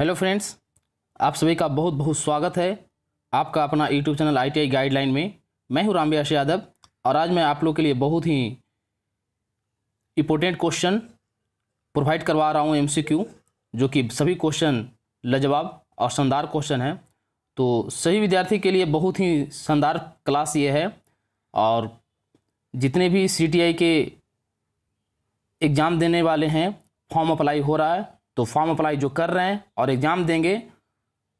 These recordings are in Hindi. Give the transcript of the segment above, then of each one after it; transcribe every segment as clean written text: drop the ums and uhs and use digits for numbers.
हेलो फ्रेंड्स, आप सभी का बहुत बहुत स्वागत है आपका अपना यूट्यूब चैनल ITI गाइडलाइन में। मैं हूं रामव्यास यादव और आज मैं आप लोग के लिए बहुत ही इम्पोर्टेंट क्वेश्चन प्रोवाइड करवा रहा हूं MCQ, जो कि सभी क्वेश्चन लाजवाब और शानदार क्वेश्चन है। तो सही विद्यार्थी के लिए बहुत ही शानदार क्लास ये है। और जितने भी CTI के एग्ज़ाम देने वाले हैं, फॉर्म अप्लाई हो रहा है, तो फॉर्म अप्लाई जो कर रहे हैं और एग्ज़ाम देंगे,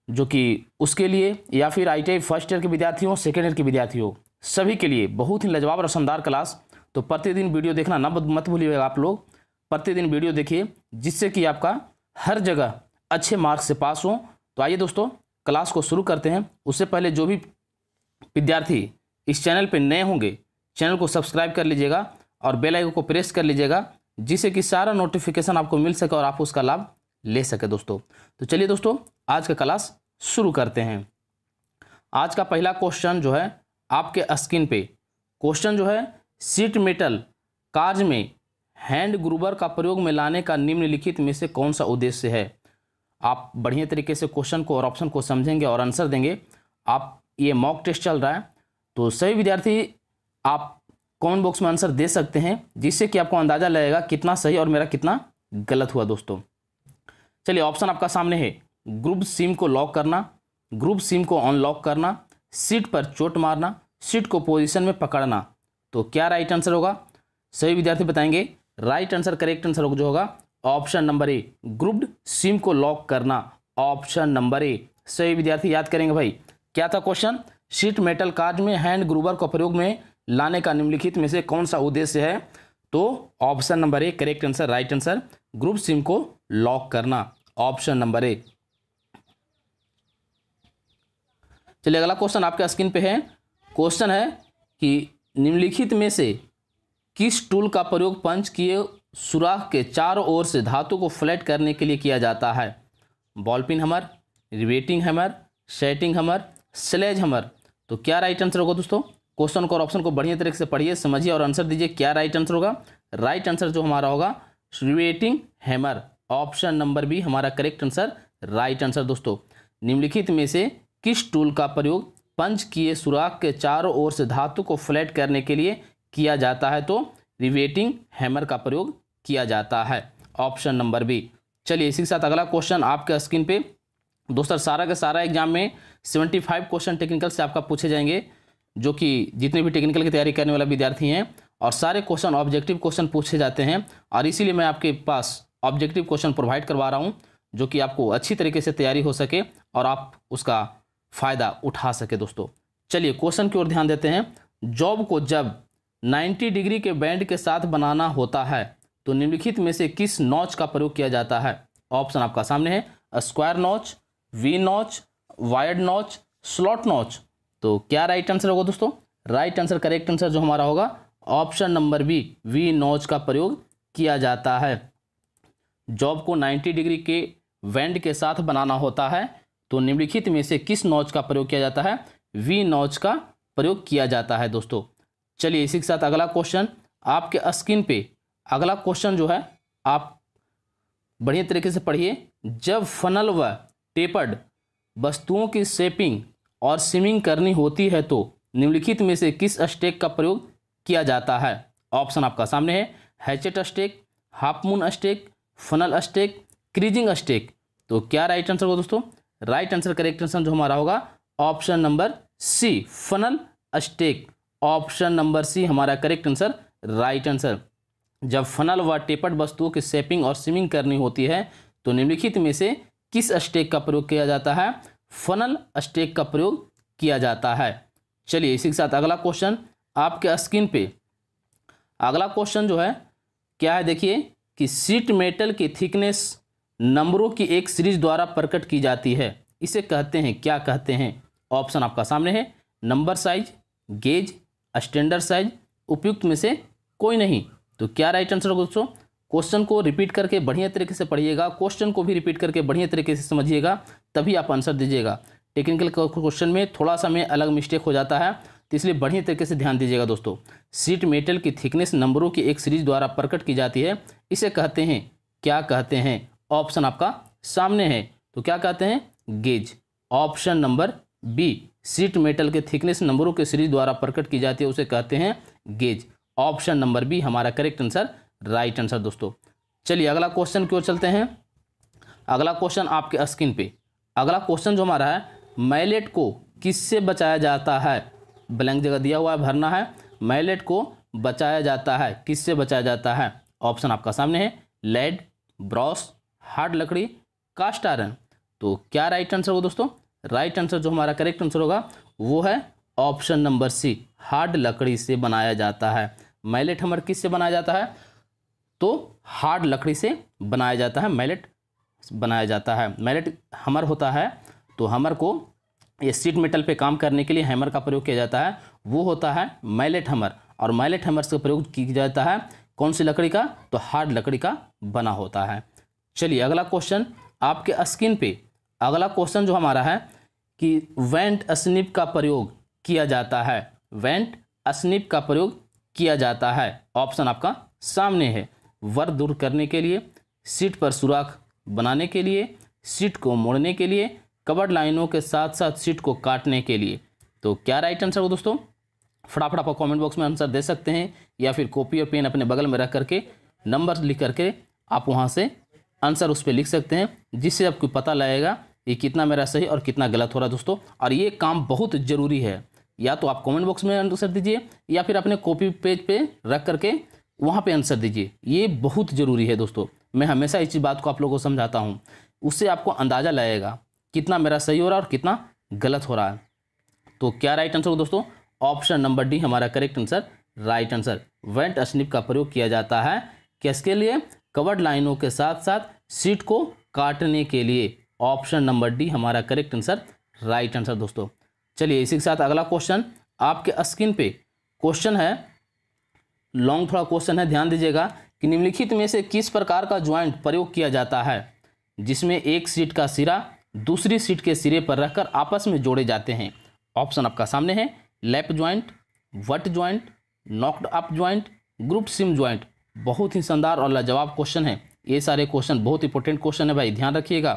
जो कि उसके लिए या फिर ITI फर्स्ट ईयर के विद्यार्थी हो, सेकेंड ईयर के विद्यार्थी हो, सभी के लिए बहुत ही लाजवाब और शानदार क्लास। तो प्रतिदिन वीडियो देखना मत भूलिएगा। आप लोग प्रतिदिन वीडियो देखिए, जिससे कि आपका हर जगह अच्छे मार्क्स से पास हो। तो आइए दोस्तों, क्लास को शुरू करते हैं। उससे पहले जो भी विद्यार्थी इस चैनल पर नए होंगे, चैनल को सब्सक्राइब कर लीजिएगा और बेल आइकन को प्रेस कर लीजिएगा, जिससे कि सारा नोटिफिकेशन आपको मिल सके और आप उसका लाभ ले सके दोस्तों। तो चलिए दोस्तों, आज का क्लास शुरू करते हैं। आज का पहला क्वेश्चन जो है आपके स्क्रीन पे, क्वेश्चन जो है शीट मेटल कार्य में हैंड ग्रूबर का प्रयोग में लाने का निम्नलिखित में से कौन सा उद्देश्य है। आप बढ़िया तरीके से क्वेश्चन को और ऑप्शन को समझेंगे और आंसर देंगे। आप ये मॉक टेस्ट चल रहा है, तो सही विद्यार्थी आप कमेंट बॉक्स में आंसर दे सकते हैं, जिससे कि आपको अंदाजा लगेगा कितना सही और मेरा कितना गलत हुआ दोस्तों। चलिए, ऑप्शन आपका सामने है। ग्रुप सिम को लॉक करना, ग्रुप सिम को अनलॉक करना, सीट पर चोट मारना, सीट को पोजीशन में पकड़ना। तो क्या राइट आंसर होगा? सही विद्यार्थी बताएंगे। राइट आंसर, करेक्ट आंसर जो होगा option number A, grouped SIM को लॉक करना। ऑप्शन नंबर ए सही विद्यार्थी याद करेंगे। भाई क्या था क्वेश्चन? शीट मेटल कार्ड में हैंड ग्रूबर का प्रयोग में लाने का निम्नलिखित में से कौन सा उद्देश्य है? तो option number A correct answer, right answer, group SIM को लॉक करना। Option number A. चलिए, अगला क्वेश्चन आपके स्क्रीन पे है। क्वेश्चन है कि निम्नलिखित में से किस टूल का प्रयोग पंच किए सुराख के चारों ओर से धातु को फ्लैट करने के लिए किया जाता है? Ball peen hammer, riveting hammer, setting hammer, sledge hammer. तो क्या राइट आंसर होगा दोस्तों? क्वेश्चन को और ऑप्शन को बढ़िया तरीके से पढ़िए, समझिए और आंसर दीजिए। क्या राइट आंसर होगा? राइट आंसर जो हमारा होगा riveting hammer. Option number B हमारा करेक्ट आंसर, राइट आंसर दोस्तों। निम्नलिखित में से किस टूल का प्रयोग पंच किए सुराख के चारों ओर से धातु को फ्लैट करने के लिए किया जाता है? तो रिवेटिंग हैमर का प्रयोग किया जाता है। Option number B. चलिए, इसी के साथ अगला क्वेश्चन आपके स्क्रीन पे दोस्तों, सारा का सारा एग्जाम में 75 क्वेश्चन टेक्निकल से आपका पूछे जाएंगे, जो कि जितने भी टेक्निकल की तैयारी करने वाले विद्यार्थी हैं, और सारे क्वेश्चन ऑब्जेक्टिव क्वेश्चन पूछे जाते हैं। और इसीलिए मैं आपके पास ऑब्जेक्टिव क्वेश्चन प्रोवाइड करवा रहा हूं, जो कि आपको अच्छी तरीके से तैयारी हो सके और आप उसका फ़ायदा उठा सके दोस्तों। चलिए, क्वेश्चन की ओर ध्यान देते हैं। जॉब को जब 90 डिग्री के बैंड के साथ बनाना होता है, तो निम्नलिखित में से किस नॉच का प्रयोग किया जाता है? ऑप्शन आपका सामने है। Square notch, V notch, wired notch, slot notch. तो क्या राइट आंसर होगा दोस्तों? राइट आंसर, करेक्ट आंसर जो हमारा होगा option number B, V notch का प्रयोग किया जाता है। जॉब को 90 डिग्री के वेंड के साथ बनाना होता है, तो निम्नलिखित में से किस नॉच का प्रयोग किया जाता है? वी नॉच का प्रयोग किया जाता है दोस्तों। चलिए, इसी के साथ अगला क्वेश्चन आपके स्क्रीन पे। अगला क्वेश्चन जो है आप बढ़िया तरीके से पढ़िए। जब फनल व टेपर्ड वस्तुओं की शेपिंग और सिमिंग करनी होती है, तो निम्नलिखित में से किस स्टेक का प्रयोग किया जाता है? ऑप्शन आपका सामने है। Hatchet stake, half moon stake, funnel stake, creasing stake. तो क्या राइट आंसर होगा दोस्तों? राइट आंसर, करेक्ट आंसर जो हमारा होगा option number C, funnel stake. Option number C हमारा करेक्ट आंसर, राइट आंसर। जब फनल व टेपर्ड वस्तुओं की शेपिंग और सिमिंग करनी होती है, तो निम्नलिखित में से किस स्टेक का प्रयोग किया जाता है? फनल स्टेक का प्रयोग किया जाता है। चलिए, इसी के साथ अगला क्वेश्चन आपके स्क्रीन पे। अगला क्वेश्चन जो है क्या है, देखिए कि शीट मेटल की थिकनेस नंबरों की एक सीरीज द्वारा प्रकट की जाती है। इसे कहते हैं, क्या कहते हैं? ऑप्शन आपका सामने है। Number size, gauge, standard size, उपयुक्त में से कोई नहीं। तो क्या राइट आंसर होगा दोस्तों? क्वेश्चन को रिपीट करके बढ़िया तरीके से पढ़िएगा, क्वेश्चन को भी रिपीट करके बढ़िया तरीके से समझिएगा, तभी आप आंसर दीजिएगा। टेक्निकल क्वेश्चन में थोड़ा सा में अलग मिस्टेक हो जाता है, तो इसलिए बढ़िया तरीके से ध्यान दीजिएगा दोस्तों। शीट मेटल की थिकनेस नंबरों की एक सीरीज द्वारा प्रकट की जाती है, इसे कहते हैं, क्या कहते हैं? ऑप्शन आपका सामने है। तो क्या कहते हैं, gauge. Option number B, sheet metal के थिकनेस नंबरों के सीरीज द्वारा प्रकट की जाती है, उसे कहते हैं गेज। ऑप्शन नंबर बी हमारा करेक्ट आंसर, राइट आंसर दोस्तों। चलिए अगला क्वेश्चन की ओर चलते हैं। अगला क्वेश्चन आपके स्क्रीन पे, अगला क्वेश्चन जो हमारा है, मैलेट को किससे बचाया जाता है, ब्लैंक जगह दिया हुआ है, भरना है। मैलेट को बचाया जाता है, किससे बचाया जाता है? ऑप्शन आपका सामने है, लेड, ब्रॉस, हार्ड लकड़ी, कास्ट आयरन। तो क्या राइट आंसर होगा दोस्तों? राइट आंसर जो हमारा करेक्ट आंसर होगा वो है ऑप्शन नंबर सी, हार्ड लकड़ी से बनाया जाता है। मैलेट हमर किससे बनाया जाता है? तो हार्ड लकड़ी से बनाया जाता है, मैलेट बनाया जाता है। मैलेट हमर होता है, तो हमर को ये शीट मेटल पे काम करने के लिए हैमर का प्रयोग किया जाता है, वो होता है मैलेट हमर। और मैलेट हमर का प्रयोग किया जाता है कौन सी लकड़ी का? तो हार्ड लकड़ी का बना होता है। चलिए अगला क्वेश्चन आपके स्क्रीन पे, अगला क्वेश्चन जो हमारा है कि वेंट स्निप का प्रयोग किया जाता है, वेंट स्निप का प्रयोग किया जाता है। ऑप्शन आपका सामने है, वर्क दूर करने के लिए, सीट पर सुराख बनाने के लिए, सीट को मोड़ने के लिए, कवर्ड लाइनों के साथ साथ सीट को काटने के लिए। तो क्या राइट आंसर हो दोस्तों? फटाफट आप कमेंट बॉक्स में आंसर दे सकते हैं, या फिर कॉपी और पेन अपने बगल में रख करके नंबर लिख करके आप वहां से आंसर उस पर लिख सकते हैं, जिससे आपको पता लगेगा कि कितना मेरा सही और कितना गलत हो रहा है दोस्तों। और ये काम बहुत ज़रूरी है, या तो आप कमेंट बॉक्स में आंसर दीजिए या फिर अपने कॉपी पेज पे रख करके वहाँ पे आंसर दीजिए। ये बहुत ज़रूरी है दोस्तों। मैं हमेशा इस बात को आप लोगों को समझाता हूँ, उससे आपको अंदाज़ा लगेगा कितना मेरा सही हो रहा है और कितना गलत हो रहा है। तो क्या राइट आंसर हो दोस्तों? ऑप्शन नंबर डी हमारा correct answer, right answer. Went snip का प्रयोग किया जाता है किसके लिए? कवर्ड लाइनों के साथ साथ सीट को काटने के लिए। ऑप्शन नंबर डी हमारा करेक्ट आंसर, राइट आंसर दोस्तों। चलिए इसी के साथ अगला क्वेश्चन आपके स्क्रीन पे, क्वेश्चन है लॉन्ग थोड़ा क्वेश्चन है, ध्यान दीजिएगा कि निम्नलिखित में से किस प्रकार का ज्वाइंट प्रयोग किया जाता है जिसमें एक सीट का सिरा दूसरी सीट के सिरे पर रखकर आपस में जोड़े जाते हैं। ऑप्शन आपका सामने है, lap joint, what joint, knocked up joint, group SIM joint. बहुत ही शानदार और लाजवाब क्वेश्चन है। ये सारे क्वेश्चन बहुत इंपॉर्टेंट क्वेश्चन है भाई, ध्यान रखिएगा।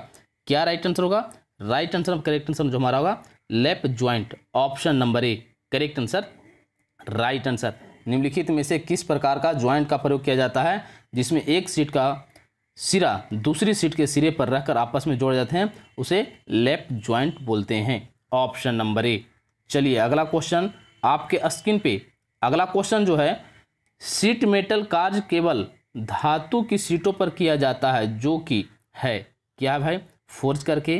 क्या राइट आंसर होगा? राइट आंसर करेक्ट आंसर जो हमारा होगा lap joint. Option number A correct answer, right answer. निम्नलिखित में से किस प्रकार का ज्वाइंट का प्रयोग किया जाता है जिसमें एक सीट का सिरा दूसरी सीट के सिरे पर रखकर आपस में जोड़ जाते हैं, उसे लैप ज्वाइंट बोलते हैं। Option number A. चलिए अगला क्वेश्चन आपके स्क्रीन पे, अगला क्वेश्चन जो है, सीट मेटल कार्य केवल धातु की सीटों पर किया जाता है जो कि है क्या भाई? फोर्ज करके,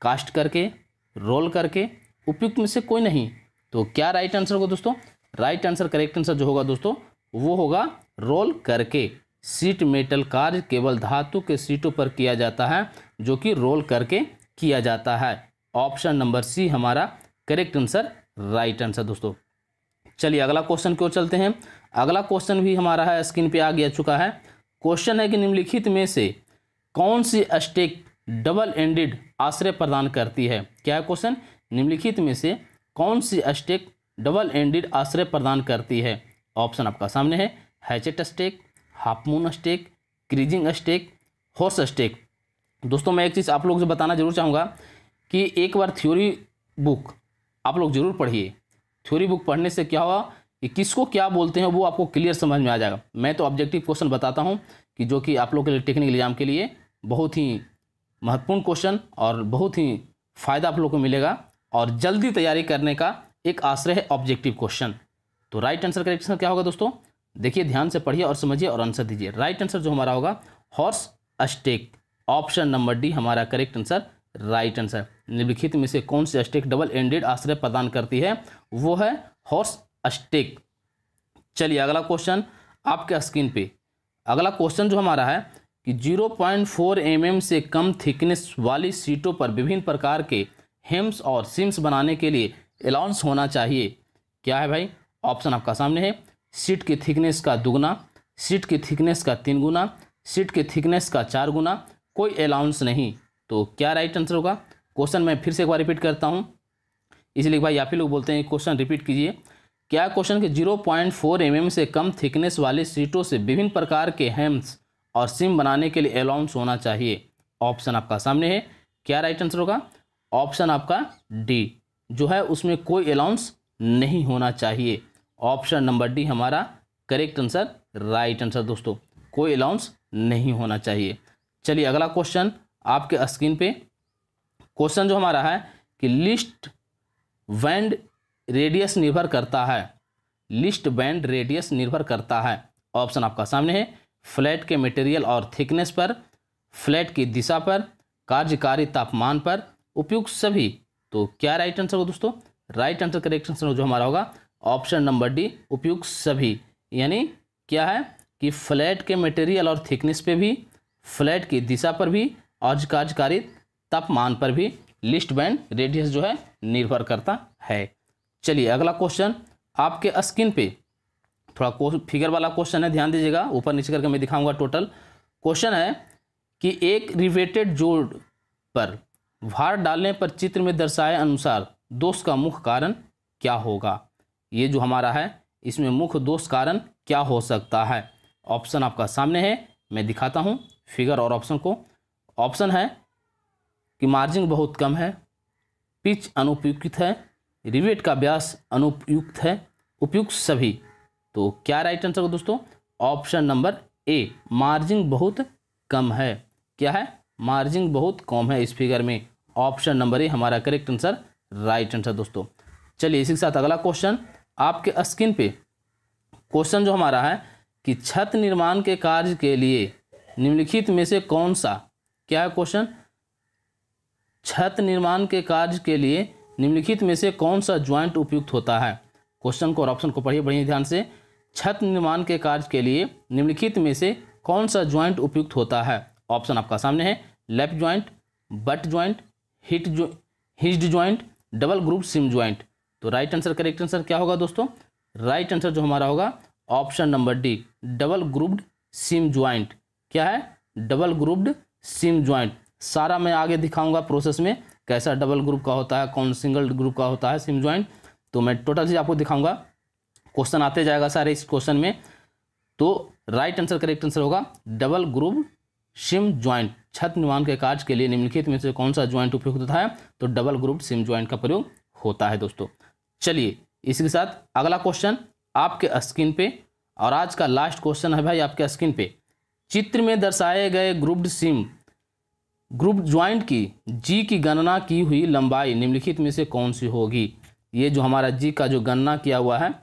कास्ट करके, रोल करके, उपयुक्त में से कोई नहीं। तो क्या राइट आंसर होगा दोस्तों? राइट आंसर करेक्ट आंसर जो होगा दोस्तों वो होगा रोल करके। सीट मेटल कार्य केवल धातु के सीटों पर किया जाता है जो कि रोल करके किया जाता है। ऑप्शन नंबर सी हमारा करेक्ट आंसर, राइट आंसर दोस्तों। चलिए अगला क्वेश्चन की ओर चलते हैं। अगला क्वेश्चन भी हमारा है, स्क्रीन पे आ गया चुका है। क्वेश्चन है कि निम्नलिखित में से कौन सी स्टेक डबल एंडेड आश्रय प्रदान करती है? क्या है क्वेश्चन? निम्नलिखित में से कौन सी स्टेक डबल एंडेड आश्रय प्रदान करती है? ऑप्शन आपका सामने है, hatchet stake, half moon stake, creasing stake, horse stake. दोस्तों मैं एक चीज़ आप लोगों से बताना जरूर चाहूँगा कि एक बार थ्योरी बुक आप लोग जरूर पढ़िए। थ्योरी बुक पढ़ने से क्या होगा कि किसको क्या बोलते हैं वो आपको क्लियर समझ में आ जाएगा। मैं तो ऑब्जेक्टिव क्वेश्चन बताता हूँ कि जो कि आप लोग के लिए टेक्निकल एग्जाम के लिए बहुत ही महत्वपूर्ण क्वेश्चन और बहुत ही फ़ायदा आप लोग को मिलेगा, और जल्दी तैयारी करने का एक आश्रय है ऑब्जेक्टिव क्वेश्चन। तो राइट आंसर करेक्ट आंसर क्या होगा दोस्तों? देखिए ध्यान से पढ़िए और समझिए और आंसर दीजिए। राइट आंसर जो हमारा होगा horse stake. Option number D हमारा करेक्ट आंसर, राइट आंसर। निम्नलिखित में से कौन सी स्टेक डबल एंडेड आश्रय प्रदान करती है? वो है हॉर्स स्टेक। चलिए अगला क्वेश्चन आपके स्क्रीन पे, अगला क्वेश्चन जो हमारा है कि 0.4 mm से कम थिकनेस वाली सीटों पर विभिन्न प्रकार के हेम्स और सिम्स बनाने के लिए अलाउंस होना चाहिए। क्या है भाई? ऑप्शन आपका सामने है, सीट की थिकनेस का दुगुना, सीट की थिकनेस का 3 गुना, सीट की थिकनेस का 4 गुना, कोई अलाउंस नहीं। तो क्या राइट आंसर होगा? क्वेश्चन मैं फिर से एक बार रिपीट करता हूँ, इसलिए भाई आप ही लोग बोलते हैं क्वेश्चन रिपीट कीजिए। क्या क्वेश्चन के 0.4 mm से कम थिकनेस वाली सीटों से विभिन्न प्रकार के हेम्स और सिम बनाने के लिए अलाउंस होना चाहिए? ऑप्शन आपका सामने है, क्या राइट आंसर होगा? ऑप्शन आपका डी जो है उसमें कोई अलाउंस नहीं होना चाहिए। ऑप्शन नंबर डी हमारा करेक्ट आंसर, राइट आंसर दोस्तों, कोई अलाउंस नहीं होना चाहिए। चलिए अगला क्वेश्चन आपके स्क्रीन पे। क्वेश्चन जो हमारा है कि लिस्ट बैंड रेडियस निर्भर करता है, लिस्ट बैंड रेडियस निर्भर करता है। ऑप्शन आपका सामने है, फ्लैट के मटेरियल और थिकनेस पर, फ्लैट की दिशा पर, कार्यकारी तापमान पर, उपयुक्त सभी। तो क्या राइट आंसर हो दोस्तों? राइट आंसर करेक्ट आंसर जो हमारा होगा ऑप्शन नंबर डी, उपयुक्त सभी। यानी क्या है कि फ्लैट के मटेरियल और थिकनेस पे भी, फ्लैट की दिशा पर भी और कार्यकारी तापमान पर भी लिस्ट बैंड रेडियस जो है निर्भर करता है। चलिए अगला क्वेश्चन आपके स्क्रीन पे, थोड़ा फिगर वाला क्वेश्चन है, ध्यान दीजिएगा, ऊपर नीचे करके मैं दिखाऊंगा। टोटल क्वेश्चन है कि एक रिवेटेड जोड़ पर भार डालने पर चित्र में दर्शाए अनुसार दोष का मुख्य कारण क्या होगा? ये जो हमारा है इसमें मुख्य दोष कारण क्या हो सकता है? ऑप्शन आपका सामने है, मैं दिखाता हूँ फिगर और ऑप्शन को। ऑप्शन है कि मार्जिन बहुत कम है, पिच अनुपयुक्त है, रिवेट का व्यास अनुपयुक्त है, उपयुक्त सभी। तो क्या राइट आंसर हो दोस्तों? ऑप्शन नंबर ए, मार्जिन बहुत कम है। क्या है? मार्जिन बहुत कम है इस फिगर में। ऑप्शन नंबर ए हमारा करेक्ट आंसर, राइट आंसर दोस्तों। चलिए इसी के साथ अगला क्वेश्चन आपके स्क्रीन पे। क्वेश्चन जो हमारा है कि छत निर्माण के कार्य के लिए निम्नलिखित में से कौन सा, क्या है क्वेश्चन? छत निर्माण के कार्य के लिए निम्नलिखित में से कौन सा ज्वाइंट उपयुक्त होता है? क्वेश्चन को और ऑप्शन को पढ़िए बढ़िए ध्यान से। छत निर्माण के कार्य के लिए निम्नलिखित में से कौन सा ज्वाइंट उपयुक्त होता है? ऑप्शन आपका सामने है, left joint, but joint, hinged joint, double group SIM joint. तो राइट आंसर करेक्ट आंसर क्या होगा दोस्तों? राइट आंसर जो हमारा होगा option number D, double grouped SIM joint. क्या है? Double grouped SIM joint. सारा मैं आगे दिखाऊंगा प्रोसेस में कैसा डबल ग्रुप का होता है, कौन सिंगल ग्रुप का होता है सिम ज्वाइंट, तो मैं टोटल चीज आपको दिखाऊंगा। क्वेश्चन आते जाएगा सारे इस क्वेश्चन में। तो राइट आंसर करेक्ट आंसर होगा डबल ग्रुप सिम ज्वाइंट। छत निर्माण के कार्य के लिए निम्नलिखित में से कौन सा ज्वाइंट उपयुक्त होता है? तो डबल ग्रुप सिम ज्वाइंट का प्रयोग होता है दोस्तों। चलिए इसी के साथ अगला क्वेश्चन आपके स्क्रीन पे, और आज का लास्ट क्वेश्चन है भाई आपके स्क्रीन पे। चित्र में दर्शाए गए ग्रुप्ड सिम ग्रुप ज्वाइंट की जी की गणना की हुई लंबाई निम्नलिखित में से कौन सी होगी? ये जो हमारा जी का जो गणना किया हुआ है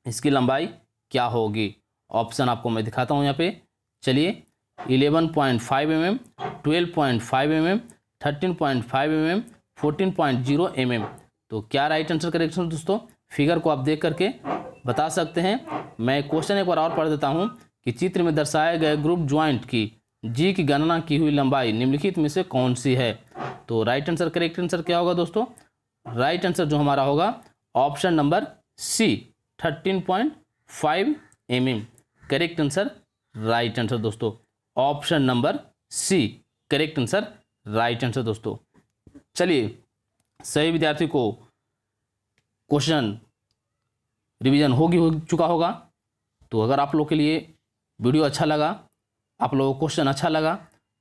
इसकी लंबाई क्या होगी? ऑप्शन आपको मैं दिखाता हूँ यहाँ पे। चलिए 11.5 mm, 12.5 mm, 13.5 mm, 14.0 mm। तो क्या राइट आंसर करेक्शन दोस्तों? फिगर को आप देख करके बता सकते हैं। मैं क्वेश्चन एक बार और पढ़ देता हूँ कि चित्र में दर्शाए गए ग्रुप ज्वाइंट की जी की गणना की हुई लंबाई निम्नलिखित में से कौन सी है? तो राइट आंसर करेक्ट आंसर क्या होगा दोस्तों? राइट आंसर जो हमारा होगा option number C, 13.5 mm। Correct answer, right answer दोस्तों। Option number C correct answer, right answer दोस्तों। चलिए सही विद्यार्थी को क्वेश्चन रिवीजन हो चुका होगा। तो अगर आप लोग के लिए वीडियो अच्छा लगा, आप लोगों को क्वेश्चन अच्छा लगा,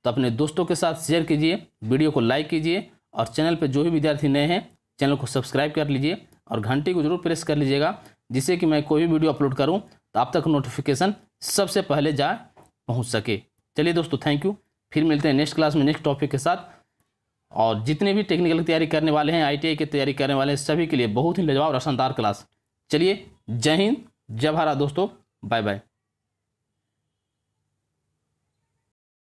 तो अपने दोस्तों के साथ शेयर कीजिए, वीडियो को लाइक कीजिए, और चैनल पे जो भी विद्यार्थी नए हैं चैनल को सब्सक्राइब कर लीजिए और घंटी को जरूर प्रेस कर लीजिएगा, जिससे कि मैं कोई भी वीडियो अपलोड करूं तो आप तक नोटिफिकेशन सबसे पहले पहुंच सके। चलिए दोस्तों, थैंक यू। फिर मिलते हैं नेक्स्ट क्लास में नेक्स्ट टॉपिक के साथ। और जितने भी टेक्निकल की तैयारी करने वाले हैं, ITI की तैयारी करने वाले हैं, सभी के लिए बहुत ही लाजवाब और शानदार क्लास। चलिए, जय हिंद, जय भारत दोस्तों, बाय बाय।